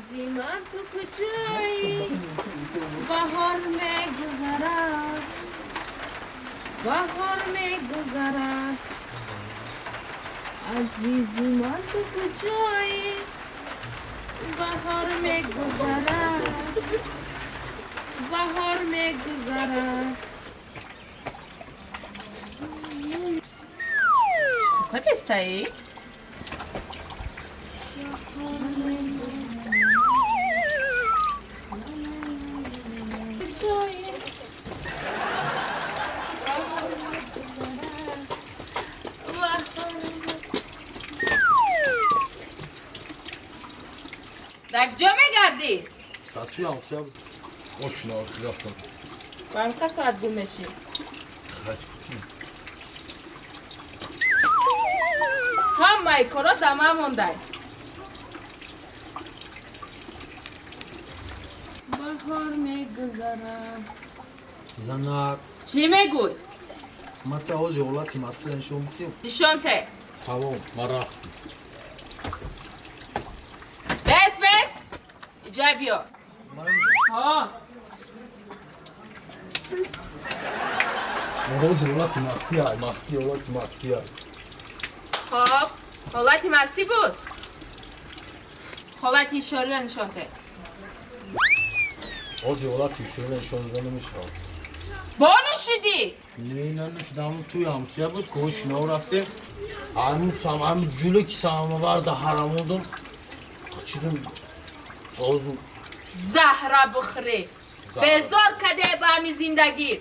عزیزی من تو کجایی بهار میگذرد بهار میگذرد عزیزی من تو کجایی بهار میگذرد بهار میگذرد چه بستایی؟ در کجا میگردی؟ تا توی همسایه بود ماشینا رفتم برام که ساعت گم میشی همه کارا دمه مونده بهار میگذرد زنک چی میگوی؟ ما تا حوض اولادی مسئله نشون میدیم نشان ته تمام ما رفتیم بس اینجا بیا ها ما حوض اولادی مستی اولادی مستی های خب حالتی مسی بود حالتی اشاری را نشان ته حوض اولادی شده نشون داده نمیشه بانو شدی نه نشدم توی همسایه بود که ماشینا رفتیم همین جلو که سامورد حرامودم خچیدم حوض زهره بخوری بزار کده به همی زندگی